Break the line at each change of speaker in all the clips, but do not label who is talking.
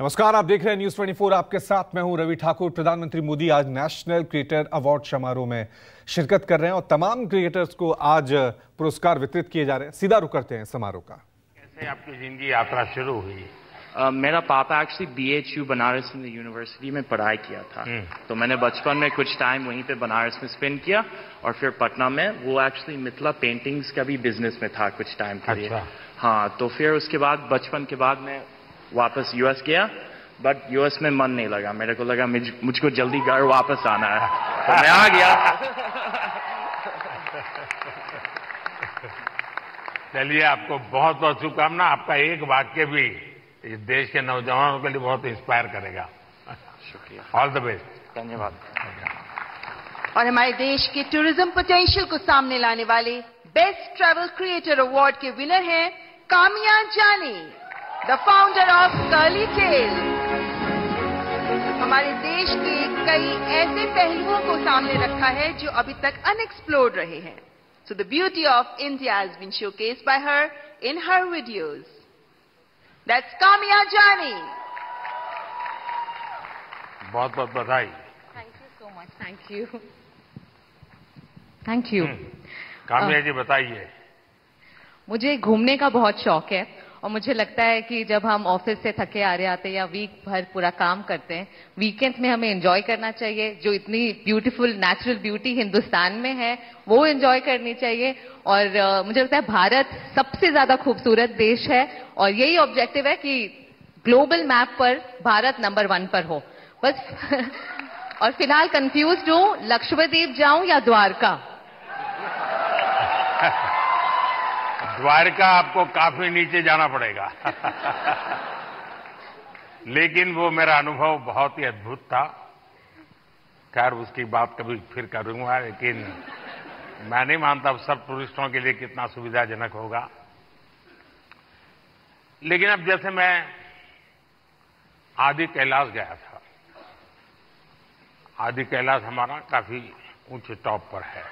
नमस्कार, आप देख रहे हैं न्यूज 24। आपके साथ मैं हूं रवि ठाकुर। प्रधानमंत्री मोदी आज नेशनल क्रिएटर अवार्ड समारोह में शिरकत कर रहे हैं और तमाम क्रिएटर्स को आज पुरस्कार वितरित किए जा रहे हैं। सीधा रुख करते हैं समारोह का।
कैसे आपकी जिंदगी यात्रा शुरू हुई?
मेरा पापा एक्चुअली BHU बनारस यूनिवर्सिटी में पढ़ाई किया था, तो मैंने बचपन में कुछ टाइम वहीं पे बनारस में स्पेंड किया और फिर पटना में वो एक्चुअली मिथिला पेंटिंग्स का भी बिजनेस में था कुछ टाइम के लिए।
अच्छा।
हाँ, तो फिर उसके बाद बचपन के बाद मैं वापस US गया, बट US में मन नहीं लगा। मेरे को लगा मुझको जल्दी घर वापस आना है, तो मैं आ गया।
चलिए, आपको बहुत बहुत शुभकामना। आपका एक वाक्य भी इस देश के नौजवानों के लिए बहुत इंस्पायर करेगा।
शुक्रिया,
ऑल द बेस्ट।
धन्यवाद।
और हमारे देश के टूरिज्म पोटेंशियल को सामने लाने वाले बेस्ट ट्रैवल क्रिएटर अवार्ड के विनर हैं Kamiya Jani, the founder of Curly Tale. हमारे देश के कई ऐसे पहलुओं को सामने रखा है जो अभी तक अनएक्सप्लोर्ड रहे हैं। So the beauty of India has been showcased by her in her videos. That's Kamiya Jani.
बहुत बहुत बधाई।
Thank you so much. Thank you. Thank you.
Kamiya जी, बताइए।
मुझे घूमने का बहुत शौक है और मुझे लगता है कि जब हम ऑफिस से थके आ रहे आते हैं या वीक भर पूरा काम करते हैं, वीकेंड में हमें एंजॉय करना चाहिए। जो इतनी ब्यूटीफुल नेचुरल ब्यूटी हिंदुस्तान में है वो एंजॉय करनी चाहिए। और मुझे लगता है भारत सबसे ज्यादा खूबसूरत देश है और यही ऑब्जेक्टिव है कि ग्लोबल मैप पर भारत नंबर 1 पर हो बस। और फिलहाल कंफ्यूज हूं, लक्षद्वीप जाऊं या द्वारका?
द्वारका आपको काफी नीचे जाना पड़ेगा। लेकिन वो मेरा अनुभव बहुत ही अद्भुत था। खैर, उसकी बात कभी फिर करूंगा, लेकिन मैं नहीं मानता सब टूरिस्टों के लिए कितना सुविधाजनक होगा। लेकिन अब जैसे मैं आदि कैलाश गया था, आदि कैलाश हमारा काफी ऊंचे टॉप पर है,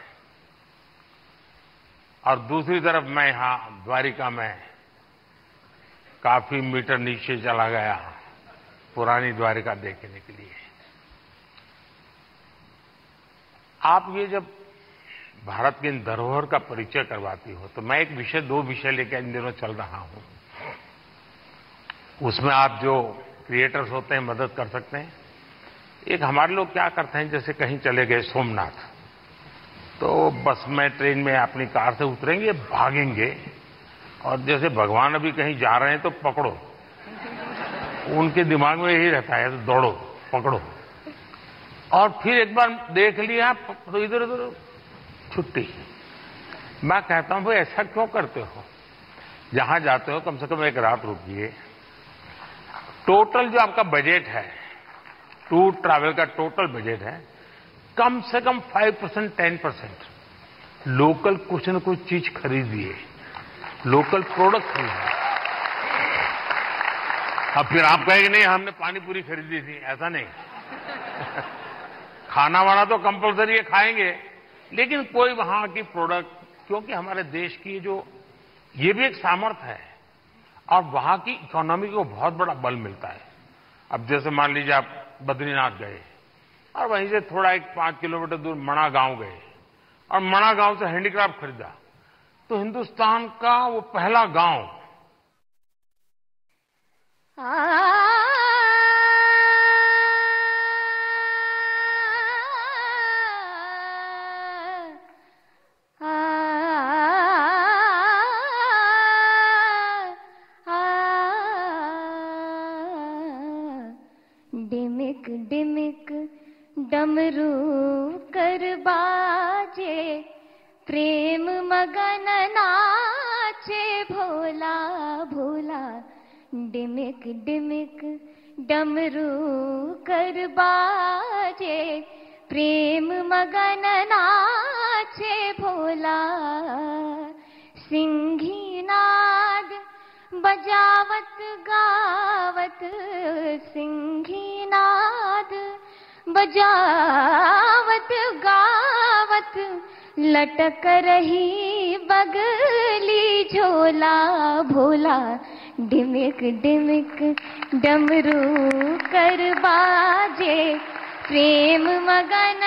और दूसरी तरफ मैं यहां द्वारिका में काफी मीटर नीचे चला गया पुरानी द्वारिका देखने के लिए। आप ये जब भारत की इन धरोहर का परिचय करवाती हो, तो मैं दो विषय लेकर इन दिनों चल रहा हूं। उसमें आप जो क्रिएटर्स होते हैं मदद कर सकते हैं। एक हमारे लोग क्या करते हैं, जैसे कहीं चले गए सोमनाथ, तो बस में ट्रेन में अपनी कार से उतरेंगे, भागेंगे, और जैसे भगवान अभी कहीं जा रहे हैं तो पकड़ो। उनके दिमाग में यही रहता है, तो दौड़ो, पकड़ो, और फिर एक बार देख लिया तो इधर उधर छुट्टी। मैं कहता हूं, भाई ऐसा क्यों करते हो? जहां जाते हो कम से कम एक रात रुकिए। टोटल जो आपका बजट है, टूर ट्रैवल का टोटल बजट है, कम से कम 5% 10% लोकल कुछ न कुछ चीज खरीदिए, लोकल प्रोडक्ट खरीदिए। अब फिर आप कहेंगे नहीं हमने पानी पूरी खरीदी थी, ऐसा नहीं। खाना वाना तो कंपलसरी है, खाएंगे, लेकिन कोई वहां की प्रोडक्ट, क्योंकि हमारे देश की जो ये भी एक सामर्थ्य है और वहां की इकोनॉमी को बहुत बड़ा बल मिलता है। अब जैसे मान लीजिए आप बद्रीनाथ गए और वहीं से थोड़ा 5 किलोमीटर दूर मणा गांव गए और मणा गांव से हैंडीक्राफ्ट खरीदा, तो हिंदुस्तान का वो पहला गांव
डिमिक डिमिक डमरू कर बाजे, प्रेम मगन नाचे भोला भोला। डिमिक डिमिक डमरू कर बाजे, प्रेम मगन नाचे भोला। सिंही नाद बजावत गावत, सिंही नाद बजावत गावत, लटक रही बगली झोला भोला। डिमिक डिमिक डमरू कर बाजे प्रेम मगन